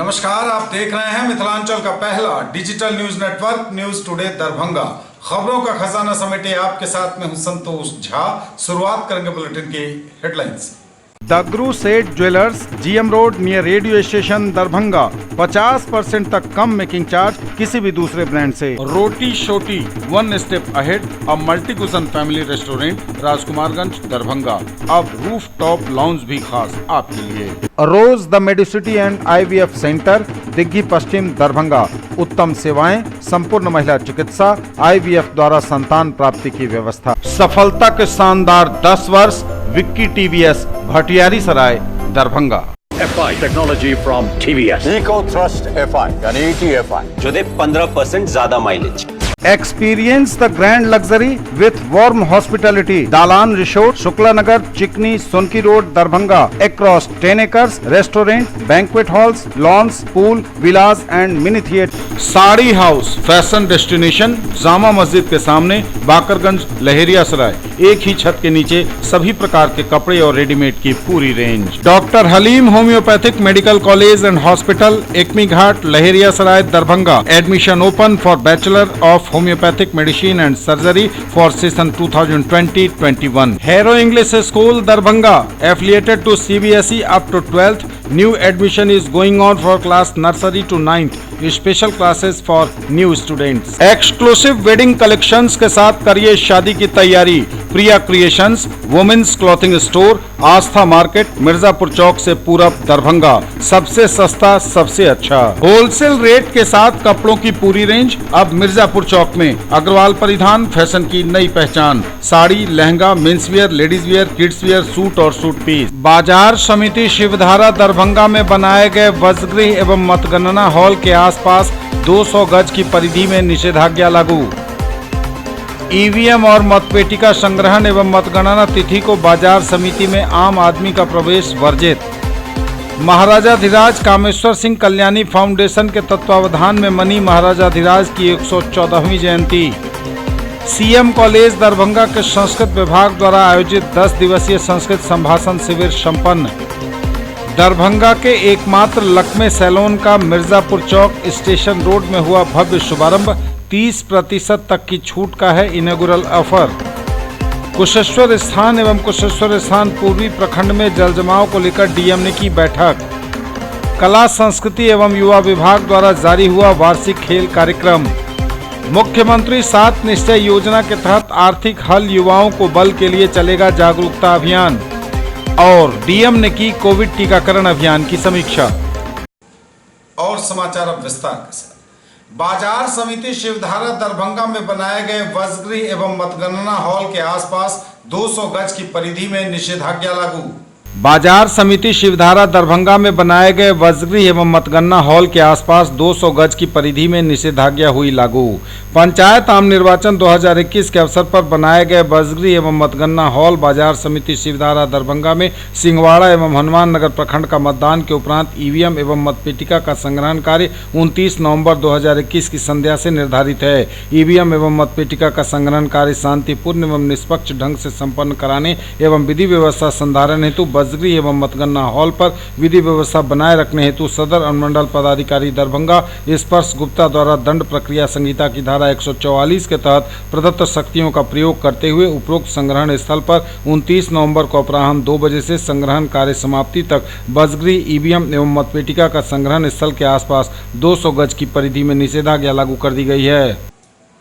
नमस्कार, आप देख रहे हैं मिथिलांचल का पहला digital news network news today Darbhanga. खबरों का खजाना समेटे आपके साथ में हूं संतोष झा। शुरुआत करेंगे बुलेटिन की हेडलाइंस। दगरू सेठ jewellers, GM road near radio station Darbhanga. 50% तक कम मेकिंग चार्ज किसी भी दूसरे ब्रांड से। Roti Shoti one step ahead, a multi cuisine family restaurant, Rajkumarganj Darbhanga. अब रूफ टॉप लाउंज भी खास आपके लिए। Rose the mediciti and IVF centre, Digghi Paschim Darbhanga. उत्तम सेवाएं, संपूर्ण महिला चिकित्सा, IVF द्वारा संतान प्राप्ति की व्यवस्था। सफलता के शानदार 10 वर्ष, Vicky TVS, Bhatiyari Sarai Darbhanga. FI technology from TVS, eco thrust FI यानी ETFI जो दे 15% ज्यादा mileage. Experience the grand luxury with warm hospitality. Dalan Resort, Shukla Nagar, Chikni, Sonki Road, Darbhanga. Across 10 acres, restaurant, banquet halls, lawns, pool, villas and mini theatre. Sari house, fashion destination, Jama Masjid के सामने, बाकरगंज, लहेरिया सराय। एक ही छत के नीचे सभी प्रकार के कपड़े और रेडीमेड की पूरी range. Doctor Haleem homeopathic medical college and hospital, Ekmi Ghat, Laheria Sarai Darbhanga. Admission open for bachelor of Homeopathic Medicine and Surgery for session 2020-21. Hero English School Darbhanga, affiliated to CBSE up to 12th. New admission is going on for class nursery to 9th. Special classes for new students. Exclusive wedding collections के साथ करिए शादी की तैयारी। प्रिया creations, women's clothing store, आस्था market, Mirzapur चौक से पूरब दरभंगा। सबसे सस्ता, सबसे अच्छा होलसेल रेट के साथ कपड़ों की पूरी रेंज अब मिर्जापुर चौक में। अग्रवाल परिधान, फैशन की नई पहचान। Sari, lehenga, men's wear, ladies wear, kids wear, suit और सूट पीस। बाजार समिति शिवधारा दरभंगा में बनाए गए वसगृह एवं मतगणना हॉल के आसपास 200 गज की परिधि में निषेधाज्ञा लागू। EVM और मतपेटिका संग्रहण एवं मतगणना तिथि को बाजार समिति में आम आदमी का प्रवेश वर्जित। महाराजाधिराज कामेश्वर सिंह कल्याणी फाउंडेशन के तत्वावधान में मनी महाराजाधिराज की 114वीं जयंती। CM कॉलेज दरभंगा के संस्कृत विभाग द्वारा आयोजित 10 दिवसीय संस्कृत संभाषण शिविर संपन्न। दरभंगा के एकमात्र लक्मे सैलून का मिर्जापुर चौक स्टेशन रोड में हुआ भव्य शुभारंभ। 30% तक की छूट का है इनॉग्रेशन ऑफर। कुशेश्वर स्थान एवं कुशेश्वर स्थान पूर्वी प्रखंड में जलजमाव को लेकर DM ने की बैठक। कला संस्कृति एवं युवा विभाग द्वारा जारी हुआ वार्षिक खेल कार्यक्रम। मुख्यमंत्री 7 निश्चय योजना के तहत आर्थिक हल युवाओं को बल के लिए चलेगा जागरूकता अभियान। और DM ने की कोविड टीकाकरण अभियान की समीक्षा। और समाचार अब विस्तार के साथ। बाजार समिति शिवधारा दरभंगा में बनाए गए वसगृह एवं मतगणना हॉल के आसपास 200 गज की परिधि में निषेधाज्ञा लागू। बाजार समिति शिवधारा दरभंगा में बनाए गए वसगृह एवं मतगणना हॉल के आसपास 200 गज की परिधि में निषेधाज्ञा हुई लागू। पंचायत आम निर्वाचन 2021 के अवसर पर बनाए गए वसगृह एवं मतगणना हॉल बाजार समिति शिवधारा दरभंगा में सिंहवाड़ा एवं हनुमान नगर प्रखंड का मतदान के उपरांत EVM एवं मतपेटिका का संग्रहण कार्य 29 नवंबर 2021 की संध्या से निर्धारित है। EVM एवं मतपेटिका का संग्रहण कार्य शांतिपूर्ण एवं निष्पक्ष ढंग से संपन्न कराने एवं विधि व्यवस्था संधारण हेतु वसगृह एवं मतगणना हॉल पर विधि व्यवस्था बनाए रखने हेतु सदर अनुमंडल पदाधिकारी दरभंगा स्पर्श गुप्ता द्वारा दंड प्रक्रिया संहिता की धारा 144 के तहत प्रदत्त शक्तियों का प्रयोग करते हुए उपरोक्त संग्रहण स्थल पर 29 नवंबर को अपराह्न 2 बजे से संग्रहण कार्य समाप्ति तक वसगृह, EVM एवं मतपेटिका का संग्रहण स्थल के आसपास 200 गज की परिधि में निषेधाज्ञा लागू कर दी गई है।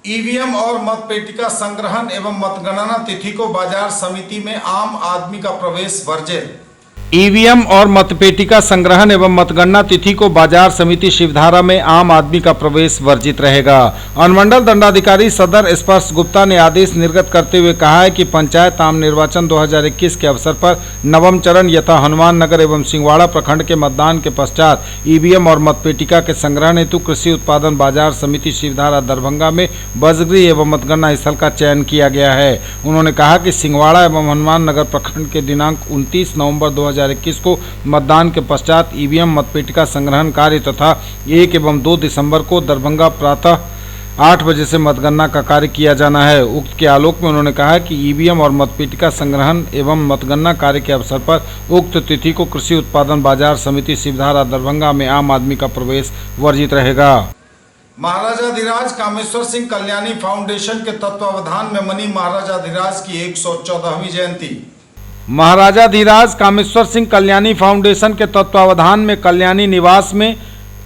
EVM और मतपेटिका संग्रहण एवं मतगणना तिथि को बाजार समिति में आम आदमी का प्रवेश वर्जित। EVM और मतपेटिका संग्रहण एवं मतगणना तिथि को बाजार समिति शिवधारा में आम आदमी का प्रवेश वर्जित रहेगा। अनुमंडल दंडाधिकारी सदर स्पर्श गुप्ता ने आदेश निर्गत करते हुए कहा है कि पंचायत आम निर्वाचन 2021 के अवसर पर नवम चरण यथा हनुमान नगर एवं सिंहवाड़ा प्रखंड के मतदान के पश्चात EVM और मतपेटिका के संग्रहण हेतु कृषि उत्पादन बाजार समिति शिवधारा दरभंगा में वसगृह एवं मतगणना स्थल का चयन किया गया है। उन्होंने कहा कि सिंहवाड़ा एवं हनुमान नगर प्रखंड के दिनांक 29 नवंबर 2021 को मतदान के पश्चात EVM मतपेटिका संग्रहण कार्य तथा 1 एवं 2 दिसंबर को दरभंगा प्रातः 8 बजे से मतगणना का कार्य किया जाना है। उक्त के आलोक में उन्होंने कहा कि ईवीएम और मतपेटिका संग्रहण एवं मतगणना कार्य के अवसर पर उक्त तिथि को कृषि उत्पादन बाजार समिति शिवधारा दरभंगा में आम आदमी का प्रवेश वर्जित रहेगा। महाराजाधिराज कामेश्वर सिंह कल्याणी फाउंडेशन के तत्वावधान में मनी महाराजाधिराज की 114वीं जयंती। महाराजाधिराज कामेश्वर सिंह कल्याणी फाउंडेशन के तत्वावधान में कल्याणी निवास में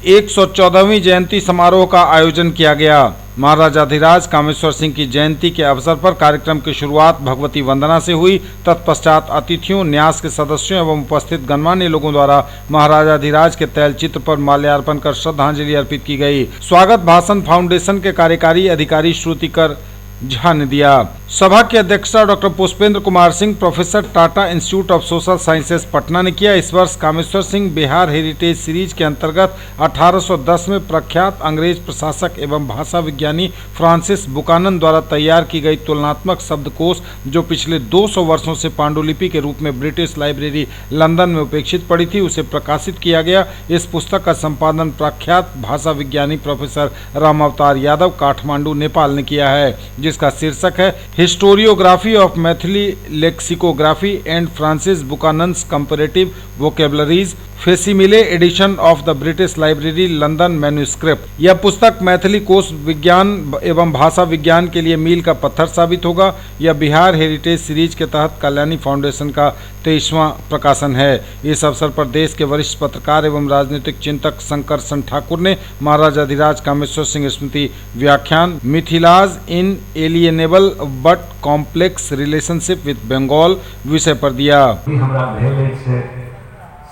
114वीं जयंती समारोह का आयोजन किया गया। महाराजाधिराज कामेश्वर सिंह की जयंती के अवसर पर कार्यक्रम की शुरुआत भगवती वंदना से हुई। तत्पश्चात अतिथियों, न्यास के सदस्यों एवं उपस्थित गणमान्य लोगों द्वारा महाराजाधिराज के तैल चित्र पर माल्यार्पण कर श्रद्धांजलि अर्पित की गई। स्वागत भाषण फाउंडेशन के कार्यकारी अधिकारी श्रुतिकर झा ने दिया। सभा की अध्यक्षता doctor Pushpendra Kumar Singh, professor, Tata institute of social sciences Patna ने किया। इस वर्ष कामेश्वर सिंह बिहार हेरिटेज सीरीज के अंतर्गत 1810 में प्रख्यात अंग्रेज प्रशासक एवं भाषा विज्ञानी फ्रांसिस बुकानन द्वारा तैयार की गई तुलनात्मक शब्दकोश, जो पिछले 200 वर्षों से पांडुलिपि के रूप में ब्रिटिश लाइब्रेरी लंदन में उपेक्षित पड़ी थी, उसे प्रकाशित किया गया। इस पुस्तक का संपादन प्रख्यात भाषा विज्ञानी प्रोफेसर राम अवतार यादव, काठमांडू, नेपाल ने किया है, जिसका शीर्षक है historiography of Maithili lexicography and Francis Buchanan's comparative vocabularies, facsimile edition of the British Library London manuscript. यह पुस्तक मैथिली कोश विज्ञान एवं भाषा विज्ञान के लिए मील का पत्थर साबित होगा। यह बिहार हेरिटेज सीरीज के तहत कल्याणी फाउंडेशन का 23वां प्रकाशन है। इस अवसर पर देश के वरिष्ठ पत्रकार एवं राजनीतिक चिंतक शंकर सन ठाकुर ने महाराजाधिराज कामेश्वर सिंह स्मृति व्याख्यान Mithila's in inalienable but complex relationship with Bengal विषय पर दिया।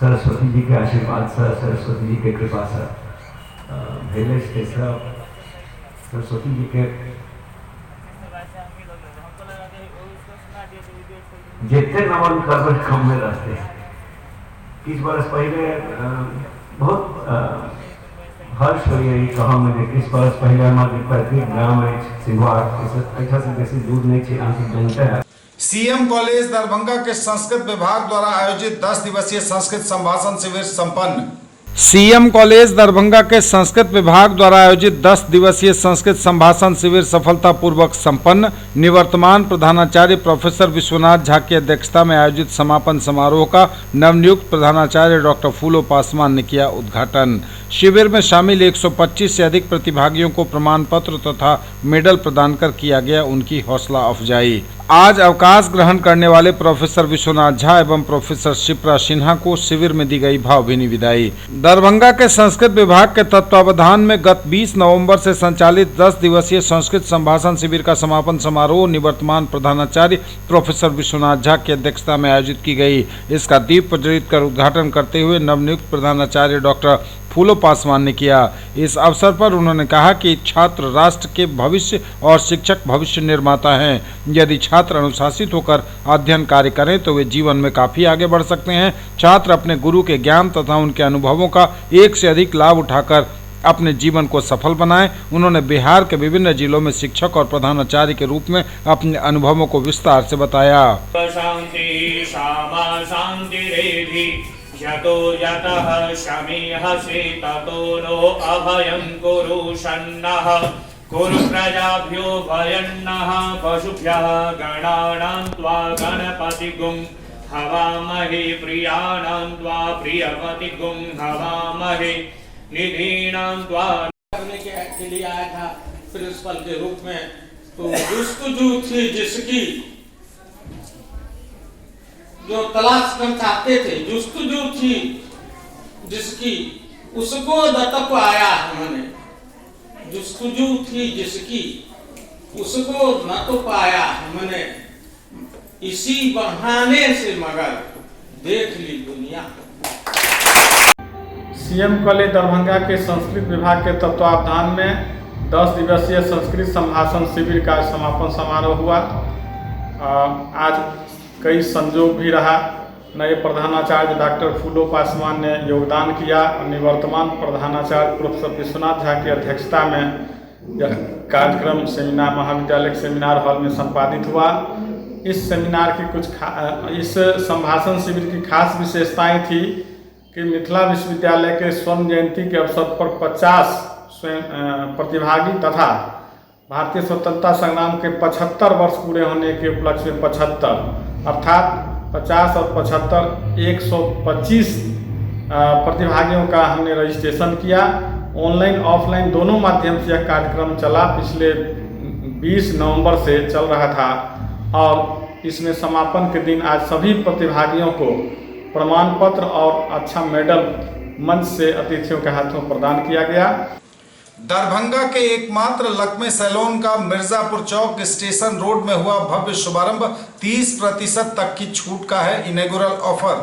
सरस्वती जी के आशीर्वाद से, सरस्वती जी के कृपा से भेलेस के सब सरस्वती जी के जितने नमन कर कम में रहते। किस बरस पहले बहुत हर्ष हो रही कहा मुझे किस बरस पहले हमारे पैतृक ग्राम है सिंहवाड़, ऐसा से बेसी दूर नहीं थी आंशिक जनता है। सीएम कॉलेज दरभंगा के संस्कृत विभाग द्वारा आयोजित 10 दिवसीय संस्कृत संभाषण शिविर संपन्न। सीएम कॉलेज दरभंगा के संस्कृत विभाग द्वारा आयोजित 10 दिवसीय संस्कृत संभाषण शिविर सफलतापूर्वक संपन्न। निवर्तमान प्रधानाचार्य प्रोफेसर विश्वनाथ झा की अध्यक्षता में आयोजित समापन समारोह का नवनियुक्त प्रधानाचार्य डॉक्टर फूलो पासवान ने किया उद्घाटन। शिविर में शामिल 125 से अधिक प्रतिभागियों को प्रमाण पत्र तथा मेडल प्रदान कर किया गया उनकी हौसला अफजाई। आज अवकाश ग्रहण करने वाले प्रोफेसर विश्वनाथ झा एवं प्रोफेसर शिप्रा सिन्हा को शिविर में दी गई भावभीनी विदाई। दरभंगा के संस्कृत विभाग के तत्वावधान में गत 20 नवंबर से संचालित 10 दिवसीय संस्कृत संभाषण शिविर का समापन समारोह निवर्तमान प्रधानाचार्य प्रोफेसर विश्वनाथ झा की अध्यक्षता में आयोजित की गई। इसका दीप प्रज्वलित कर उद्घाटन करते हुए नवनियुक्त प्रधानाचार्य डॉक्टर फूलो पासवान ने किया। इस अवसर पर उन्होंने कहा कि छात्र राष्ट्र के भविष्य और शिक्षक भविष्य निर्माता हैं। यदि छात्र अनुशासित होकर अध्ययन कार्य करें तो वे जीवन में काफी आगे बढ़ सकते हैं। छात्र अपने गुरु के ज्ञान तथा उनके अनुभवों का एक से अधिक लाभ उठाकर अपने जीवन को सफल बनाएं। उन्होंने बिहार के विभिन्न जिलों में शिक्षक और प्रधानाचार्य के रूप में अपने अनुभवों को विस्तार से बताया। यतो यतः शमीहसि ततो नो अभयं कुरु शन्नः कुरु प्रजाभ्यो भयन्नः पशुभ्यः गणानां त्वा गणपतिगुं हवामहे प्रियाणां त्वा प्रियपतिगुं हवामहे निधीनां त्वा। करने के लिए आया था प्रिंसिपल के रूप में, तो जुस्तजू थी जिसकी जो तलाश कर चाहते थे, जुस्तजू थी जिसकी उसको दत्तक आया हमने। जुस्तजू थी जिसकी उसको न तो पाया हमने, इसी बहाने से मगर देख ली दुनिया। सीएम कॉलेज दरभंगा के संस्कृत विभाग के तत्वावधान में 10 दिवसीय संस्कृत संभाषण शिविर का समापन समारोह हुआ। आज कई संजोग भी रहा। नए प्रधानाचार्य डॉक्टर फूलो पासवान ने योगदान किया और निवर्तमान प्रधानाचार्य प्रोफेसर विश्वनाथ झा की अध्यक्षता में यह कार्यक्रम सेमिनार महाविद्यालय के सेमिनार हॉल में संपादित हुआ। इस सेमिनार की इस संभाषण शिविर की खास विशेषताएं थी कि मिथिला विश्वविद्यालय के स्वर्ण जयंती के अवसर पर 50 प्रतिभागी तथा भारतीय स्वतंत्रता संग्राम के 75 वर्ष पूरे होने के उपलक्ष्य में 75 अर्थात 50 और 75 125 प्रतिभागियों का हमने रजिस्ट्रेशन किया। ऑनलाइन ऑफलाइन दोनों माध्यम से यह कार्यक्रम चला। पिछले 20 नवंबर से चल रहा था और इसमें समापन के दिन आज सभी प्रतिभागियों को प्रमाण पत्र और अच्छा मेडल मंच से अतिथियों के हाथों प्रदान किया गया। दरभंगा के एकमात्र लक्मे सैलून का मिर्जापुर चौक स्टेशन रोड में हुआ भव्य शुभारंभ। 30% तक की छूट का है इनॉग्रेशन ऑफर।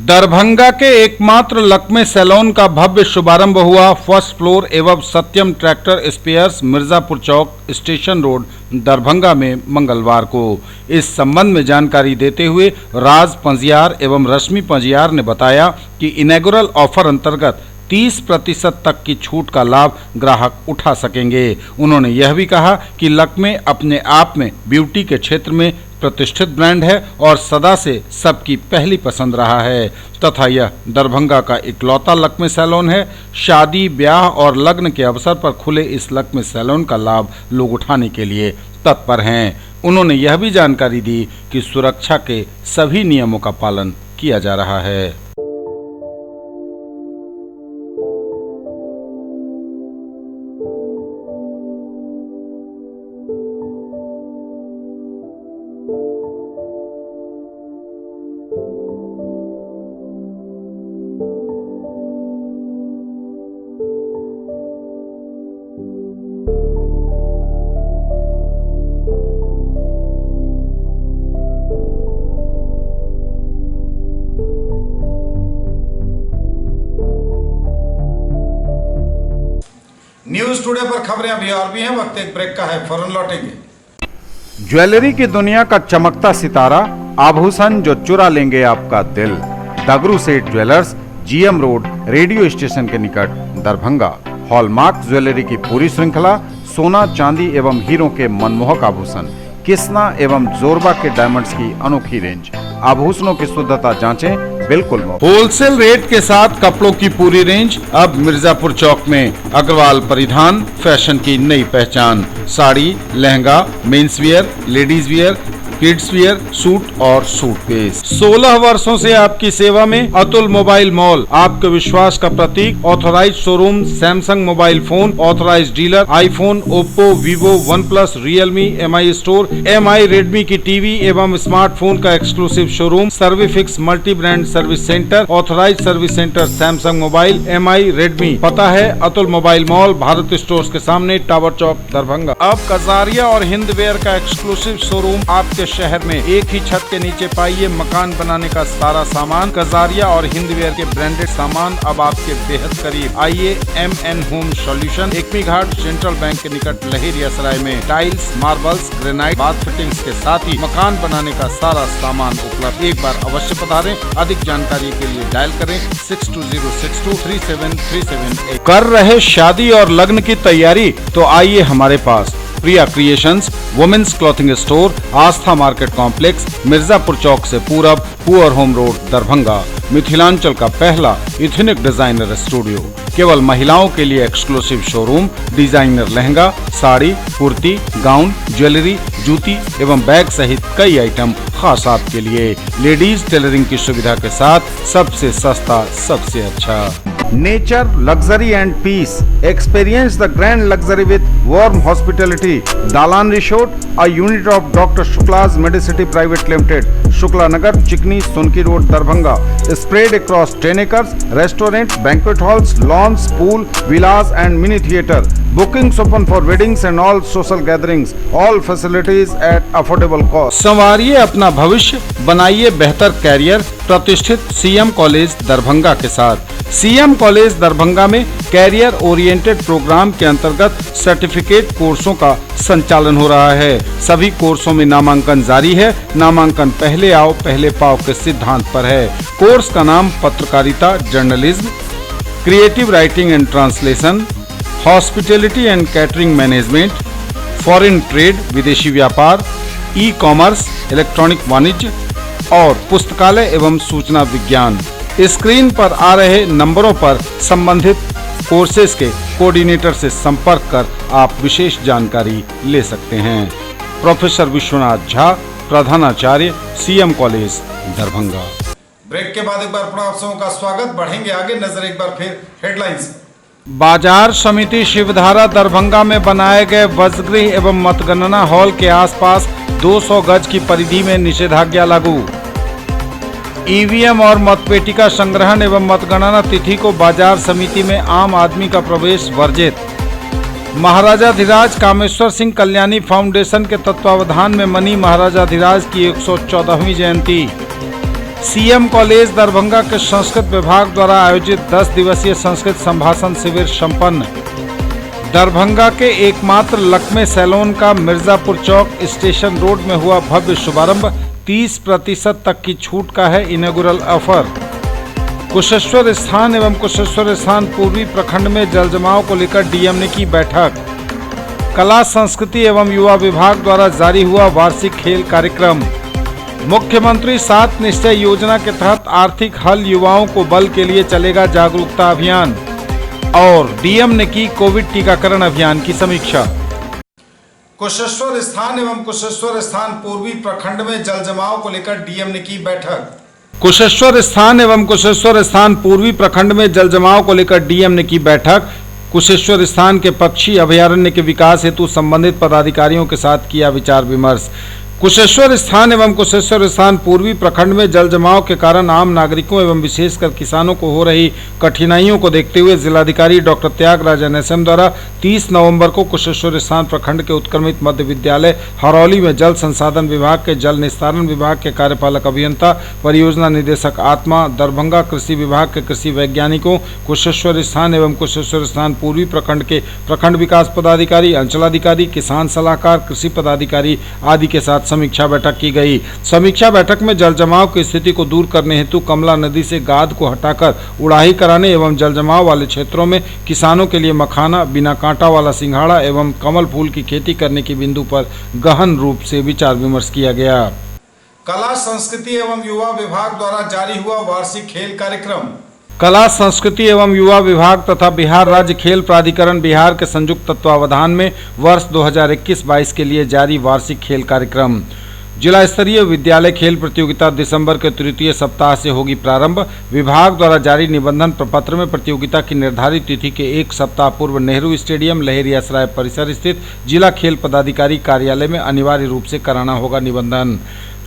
दरभंगा के एकमात्र लक्मे सैलून का भव्य शुभारंभ हुआ फर्स्ट फ्लोर एवं सत्यम ट्रैक्टर स्पेयर्स मिर्जापुर चौक स्टेशन रोड दरभंगा में मंगलवार को। इस संबंध में जानकारी देते हुए राज पंजियार एवं रश्मि पंजियार ने बताया कि इनॉग्रेशन ऑफर अंतर्गत 30% तक की छूट का लाभ ग्राहक उठा सकेंगे। उन्होंने यह भी कहा कि लक्मे अपने आप में ब्यूटी के क्षेत्र में प्रतिष्ठित ब्रांड है और सदा से सबकी पहली पसंद रहा है तथा यह दरभंगा का इकलौता लक्मे सैलून है। शादी, ब्याह और लग्न के अवसर पर खुले इस लक्मे सैलून का लाभ लोग उठाने के लिए तत्पर हैं। उन्होंने यह भी जानकारी दी कि सुरक्षा के सभी नियमों का पालन किया जा रहा है। न्यूज टुडे पर खबरें अभी और भी हैं। वक्त एक ब्रेक का है, फौरन लौटेंगे। ज्वेलरी की दुनिया का चमकता सितारा, आभूषण जो चुरा लेंगे आपका दिल। दगरू सेठ jewellers, GM road, radio station के निकट, दरभंगा। हॉलमार्क ज्वेलरी की पूरी श्रृंखला, सोना, चांदी एवं हीरों के मनमोहक आभूषण, किस्ना एवं जोरबा के डायमंड्स की अनोखी रेंज। आभूषणों की शुद्धता जांचें, बिल्कुल मुफ्त। होलसेल रेट के साथ कपड़ों की पूरी रेंज अब मिर्जापुर चौक में। अग्रवाल परिधान, फैशन की नई पहचान। Sari, lehenga, men's wear, ladies wear, kids wear, suit और सूटकेस। 16 वर्षों से आपकी सेवा में अतुल मोबाइल मॉल, आपके विश्वास का प्रतीक। Authorise showroom Samsung mobile phone, authorise dealer iPhone, Oppo, Vivo, OnePlus, Realme, Mi store, Mi Redmi की टीवी एवं स्मार्टफोन का exclusive showroom. Servifix multi brand service centre, authorise service centre Samsung mobile, Mi Redmi. पता है Atul mobile mall, Bharat stores के सामने, tower Chowk, Darbhanga. अब कजारिया और Hindware का एक्सक्लूसिव शोरूम आपके शहर में। एक ही छत के नीचे पाइए मकान बनाने का सारा सामान। कजारिया और हिंद वेयर के ब्रांडेड सामान अब आपके बेहद करीब। आइए MN होम सॉल्यूशन, एकमी घाट, सेंट्रल बैंक के निकट, लहेरिया सराय में। Tiles, marbles, granite, bath fittings के साथ ही मकान बनाने का सारा सामान उपलब्ध। एक बार अवश्य पधारें। अधिक जानकारी के लिए डायल करें 6206237378। कर रहे शादी और लग्न की तैयारी तो आइए हमारे पास। प्रिया क्रिएशंस, वुमेन्स क्लॉथिंग स्टोर, आस्था मार्केट कॉम्प्लेक्स, मिर्जापुर चौक से पूरब, poor home road, Darbhanga. Mithilanchal का पहला इथनिक डिजाइनर स्टूडियो। केवल महिलाओं के लिए exclusive showroom. Designer lehenga, sari, kurti, gown, jewellery, जूती एवं बैग सहित कई आइटम खास आपके लिए। लेडीज टेलरिंग की सुविधा के साथ सबसे सस्ता, सबसे अच्छा। Nature, luxury and peace. Experience the grand luxury with warm hospitality. Dalan Resort, a unit of Dr. Shukla's Medicity Private Limited, Shukla Nagar, Chikni, Sonki Road, Darbhanga. Spread across 10 acres, restaurant, banquet halls, lawns, pool, villas and mini theatre. Bookings open for weddings and all social gatherings. All facilities at affordable cost. संवारिए अपना भविष्य, बनाइए बेहतर career प्रतिष्ठित CM college Darbhanga के साथ। CM college Darbhanga में career oriented program के अंतर्गत सर्टिफिकेट कोर्सों का संचालन हो रहा है। सभी कोर्सों में नामांकन जारी है। नामांकन पहले आओ पहले पाओ के सिद्धांत पर है। कोर्स का नाम पत्रकारिता, journalism, creative writing and translation, hospitality and catering management, foreign trade, विदेशी व्यापार, ई कॉमर्स, इलेक्ट्रॉनिक वाणिज्य और पुस्तकालय एवं सूचना विज्ञान। स्क्रीन पर आ रहे नंबरों पर संबंधित कोर्सेज के कोऑर्डिनेटर से संपर्क कर आप विशेष जानकारी ले सकते हैं। प्रोफेसर विश्वनाथ झा, प्रधानाचार्य, सीएम कॉलेज, दरभंगा। ब्रेक के बाद एक बार पुनः आप सबों का स्वागत। बढ़ेंगे आगे, नजर एक बार फिर हेडलाइंस। बाजार समिति शिवधारा दरभंगा में बनाए गए वसगृह एवं मतगणना हॉल के आसपास 200 गज की परिधि में निषेधाज्ञा लागू। ईवीएम और मतपेटिका संग्रहण एवं मतगणना तिथि को बाजार समिति में आम आदमी का प्रवेश वर्जित। महाराजाधिराज कामेश्वर सिंह कल्याणी फाउंडेशन के तत्वावधान में मनी महाराजाधिराज की 114वीं जयंती। सीएम कॉलेज दरभंगा के संस्कृत विभाग द्वारा आयोजित 10 दिवसीय संस्कृत संभाषण शिविर संपन्न। दरभंगा के एकमात्र लक्मे सैलून का मिर्जापुर चौक स्टेशन रोड में हुआ भव्य शुभारंभ। 30% तक की छूट का है इनॉग्रेशन ऑफर। कुशेश्वर स्थान एवं कुशेश्वर स्थान पूर्वी प्रखंड में जल जमाव को लेकर डीएम ने की बैठक। कला संस्कृति एवं युवा विभाग द्वारा जारी हुआ वार्षिक खेल कार्यक्रम। मुख्यमंत्री 7 निश्चय योजना के तहत आर्थिक हल युवाओं को बल के लिए चलेगा जागरूकता अभियान। और डीएम ने की कोविड टीकाकरण अभियान की समीक्षा। कुशेश्वर स्थान एवं कुशेश्वर स्थान पूर्वी प्रखंड में जल जमाव को लेकर डीएम ने की बैठक। कुशेश्वर स्थान एवं कुशेश्वर स्थान पूर्वी प्रखंड में जल जमाव को लेकर डीएम ने की बैठक। कुशेश्वर स्थान के पक्षी अभयारण्य के विकास हेतु संबंधित पदाधिकारियों के साथ किया विचार विमर्श। कुशेश्वर स्थान एवं कुशेश्वर स्थान पूर्वी प्रखंड में जल जमाव के कारण आम नागरिकों एवं विशेषकर किसानों को हो रही कठिनाइयों को देखते हुए जिलाधिकारी डॉक्टर त्यागराज NSM द्वारा 30 नवंबर को कुशेश्वर स्थान प्रखंड के उत्क्रमित मध्य विद्यालय हरौली में जल संसाधन विभाग के जल निस्तारण विभाग के कार्यपालक अभियंता, परियोजना निदेशक आत्मा, दरभंगा कृषि विभाग के कृषि वैज्ञानिकों, कुशेश्वर स्थान एवं कुशेश्वर स्थान पूर्वी प्रखंड के प्रखंड विकास पदाधिकारी, अंचलाधिकारी, किसान सलाहकार, कृषि पदाधिकारी आदि के साथ समीक्षा बैठक की गई। समीक्षा बैठक में जल जमाव की स्थिति को दूर करने हेतु कमला नदी से गाद को हटाकर उड़ाही कराने एवं जल जमाव वाले क्षेत्रों में किसानों के लिए मखाना, बिना कांटा वाला सिंघाड़ा एवं कमल फूल की खेती करने के बिंदु पर गहन रूप से विचार विमर्श किया गया। कला संस्कृति एवं युवा विभाग द्वारा जारी हुआ वार्षिक खेल कार्यक्रम। कला संस्कृति एवं युवा विभाग तथा बिहार राज्य खेल प्राधिकरण बिहार के संयुक्त तत्वावधान में वर्ष 2021-22 के लिए जारी वार्षिक खेल कार्यक्रम। जिला स्तरीय विद्यालय खेल प्रतियोगिता दिसंबर के तृतीय सप्ताह से होगी प्रारंभ। विभाग द्वारा जारी निबंधन प्रपत्र में प्रतियोगिता की निर्धारित तिथि के एक सप्ताह पूर्व नेहरू स्टेडियम लहेरियासराय परिसर स्थित जिला खेल पदाधिकारी कार्यालय में अनिवार्य रूप से कराना होगा निबंधन।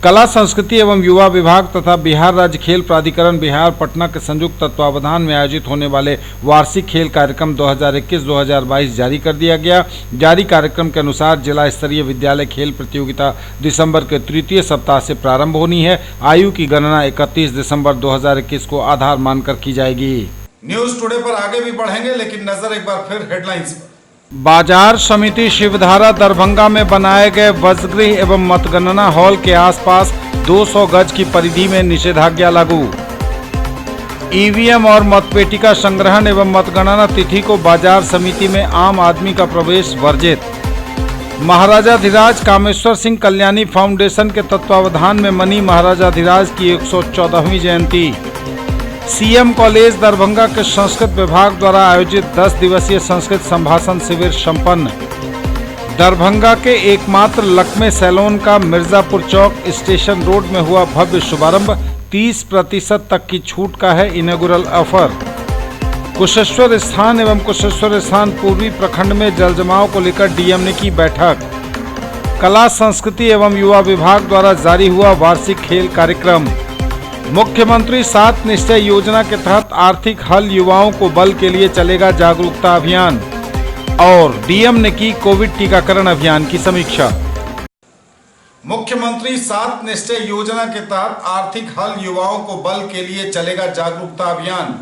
कला संस्कृति एवं युवा विभाग तथा बिहार राज्य खेल प्राधिकरण बिहार पटना के संयुक्त तत्वावधान में आयोजित होने वाले वार्षिक खेल कार्यक्रम 2021-2022 जारी कर दिया गया। जारी कार्यक्रम के अनुसार जिला स्तरीय विद्यालय खेल प्रतियोगिता दिसंबर के तृतीय सप्ताह से प्रारंभ होनी है। आयु की गणना 31 दिसंबर 2021 को आधार मानकर की जाएगी। न्यूज टुडे पर आगे भी बढ़ेंगे, लेकिन नजर एक बार फिर हेडलाइंस पर। बाजार समिति शिवधारा दरभंगा में बनाए गए वसगृह एवं मतगणना हॉल के आसपास 200 गज की परिधि में निषेधाज्ञा लागू। ईवीएम और मतपेटिका संग्रहण एवं मतगणना तिथि को बाजार समिति में आम आदमी का प्रवेश वर्जित। महाराजाधिराज कामेश्वर सिंह कल्याणी फाउंडेशन के तत्वावधान में मनी महाराजाधिराज की 114वीं जयंती। सीएम कॉलेज दरभंगा के संस्कृत विभाग द्वारा आयोजित 10 दिवसीय संस्कृत संभाषण शिविर संपन्न। दरभंगा के एकमात्र लक्मे सैलून का मिर्जापुर चौक स्टेशन रोड में हुआ भव्य शुभारंभ। 30% तक की छूट का है इनॉग्रेशन ऑफर। कुशेश्वर स्थान एवं कुशेश्वर स्थान पूर्वी प्रखंड में जल जमाव को लेकर डीएम ने की बैठक। कला संस्कृति एवं युवा विभाग द्वारा जारी हुआ वार्षिक खेल कार्यक्रम। मुख्यमंत्री 7 निश्चय योजना के तहत आर्थिक हल युवाओं को बल के लिए चलेगा जागरूकता अभियान। और डीएम ने की कोविड टीकाकरण अभियान की समीक्षा। मुख्यमंत्री 7 निश्चय योजना के तहत आर्थिक हल युवाओं को बल के लिए चलेगा जागरूकता अभियान।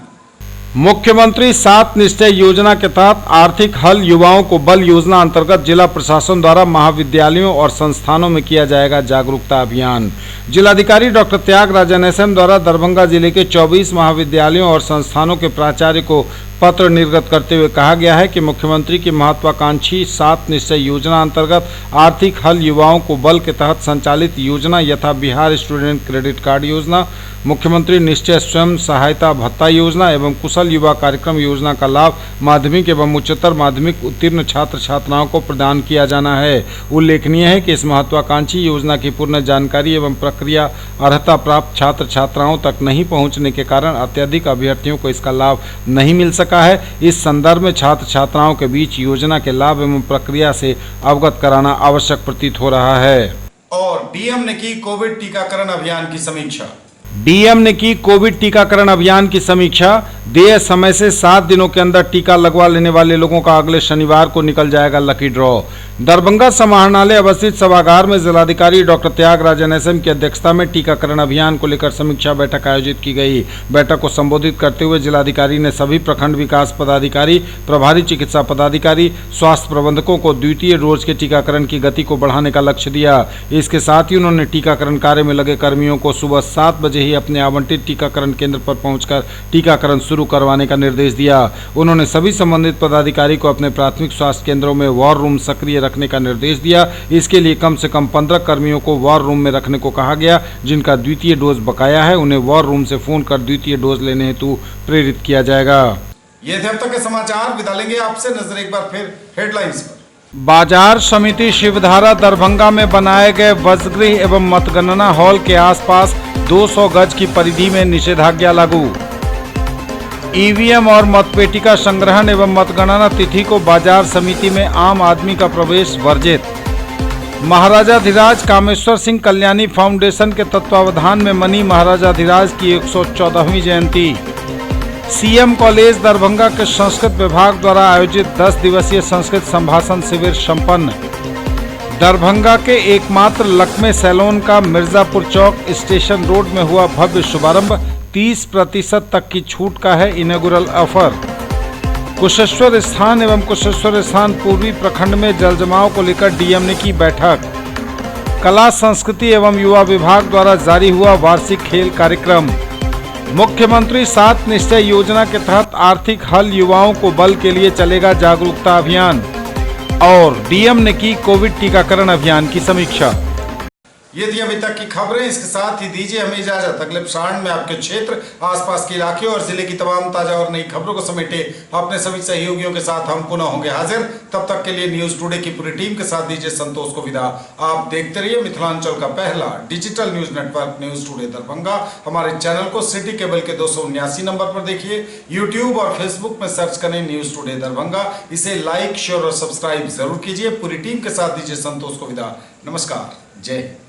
मुख्यमंत्री 7 निश्चय योजना के तहत आर्थिक हल युवाओं को बल योजना अंतर्गत जिला प्रशासन द्वारा महाविद्यालयों और संस्थानों में किया जाएगा जागरूकता अभियान। जिलाधिकारी डॉक्टर त्यागराज NSM द्वारा दरभंगा जिले के 24 महाविद्यालयों और संस्थानों के प्राचार्य को पत्र निर्गत करते हुए कहा गया है कि मुख्यमंत्री की महत्वाकांक्षी 7 निश्चय योजना अंतर्गत आर्थिक हल युवाओं को बल के तहत संचालित योजना यथा बिहार स्टूडेंट क्रेडिट कार्ड योजना, मुख्यमंत्री निश्चय स्वयं सहायता भत्ता योजना एवं कुशल युवा कार्यक्रम योजना का लाभ माध्यमिक एवं उच्चतर माध्यमिक उत्तीर्ण छात्र छात्राओं को प्रदान किया जाना है। उल्लेखनीय है कि इस महत्वाकांक्षी योजना की पूर्ण जानकारी एवं प्रक्रिया अर्हता प्राप्त छात्र छात्राओं तक नहीं पहुंचने के कारण अत्यधिक अभ्यर्थियों को इसका लाभ नहीं मिल सका है। इस संदर्भ में छात्र छात्राओं के बीच योजना के लाभ एवं प्रक्रिया से अवगत कराना आवश्यक प्रतीत हो रहा है। और डीएम ने की कोविड टीकाकरण अभियान की समीक्षा। डीएम ने की कोविड टीकाकरण अभियान की समीक्षा। देय समय से 7 दिनों के अंदर टीका लगवा लेने वाले लोगों का अगले शनिवार को निकल जाएगा लकी ड्रॉ। दरभंगा समाहरणालय अवस्थित सभागार में जिलाधिकारी डॉक्टर त्यागराज NSM की अध्यक्षता में टीकाकरण अभियान को लेकर समीक्षा बैठक आयोजित की गई। बैठक को संबोधित करते हुए जिलाधिकारी ने सभी प्रखंड विकास पदाधिकारी, प्रभारी चिकित्सा पदाधिकारी, स्वास्थ्य प्रबंधकों को द्वितीय डोज के टीकाकरण की गति को बढ़ाने का लक्ष्य दिया। इसके साथ ही उन्होंने टीकाकरण कार्य में लगे कर्मियों को सुबह 7 बजे ही अपने आवंटित टीकाकरण केंद्र पर पहुंचकर टीकाकरण शुरू करवाने का निर्देश दिया। उन्होंने सभी संबंधित पदाधिकारी को अपने प्राथमिक स्वास्थ्य केंद्रों में वॉर रूम सक्रिय रखने का निर्देश दिया। इसके लिए कम से कम 15 कर्मियों को वॉर रूम में रखने को कहा गया। जिनका द्वितीय डोज बकाया है उन्हें वॉर रूम से फोन कर द्वितीय डोज लेने हेतु प्रेरित किया जाएगा। ये थे अब तक के समाचार। विदा लेंगे आपसे। नजर एक बार फिर हेडलाइंस पर। बाजार समिति शिवधारा दरभंगा में बनाए गए वसगृह एवं मतगणना हॉल के आसपास 200 गज की परिधि में निषेधाज्ञा लागू। ईवीएम और मतपेटिका संग्रहण एवं मतगणना तिथि को बाजार समिति में आम आदमी का प्रवेश वर्जित। महाराजाधिराज कामेश्वर सिंह कल्याणी फाउंडेशन के तत्वावधान में मनी महाराजाधिराज की 114वीं जयंती। सीएम कॉलेज दरभंगा के संस्कृत विभाग द्वारा आयोजित 10 दिवसीय संस्कृत संभाषण शिविर संपन्न। दरभंगा के एकमात्र लक्मे सैलून का मिर्जापुर चौक स्टेशन रोड में हुआ भव्य शुभारंभ। 30% तक की छूट का है इनॉग्रेशन ऑफर। कुशेश्वर स्थान एवं कुशेश्वर स्थान पूर्वी प्रखंड में जल जमाव को लेकर डीएम ने की बैठक। कला संस्कृति एवं युवा विभाग द्वारा जारी हुआ वार्षिक खेल कार्यक्रम। मुख्यमंत्री 7 निश्चय योजना के तहत आर्थिक हल युवाओं को बल के लिए चलेगा जागरूकता अभियान। और डीएम ने की कोविड टीकाकरण अभियान की समीक्षा। ये थी अभी तक की खबरें। इसके साथ ही दीजिए हमें इजाजत। अगले प्रसारण में आपके क्षेत्र, आसपास के इलाके और जिले की तमाम ताजा और नई खबरों को समेटे अपने सभी सहयोगियों के साथ हम पुनः होंगे हाजिर। तब तक के लिए न्यूज टुडे की पूरी टीम के साथ दीजिए संतोष को विदा। आप देखते रहिए मिथिलांचल का पहला digital news network news today Darbhanga. हमारे चैनल को सिटी केबल के 279 नंबर पर देखिए। यूट्यूब और फेसबुक में सर्च करें न्यूज टुडे दरभंगा। इसे लाइक, शेयर और सब्सक्राइब जरूर कीजिए। पूरी टीम के साथ दीजिए संतोष को विदा। नमस्कार। जय हिंद।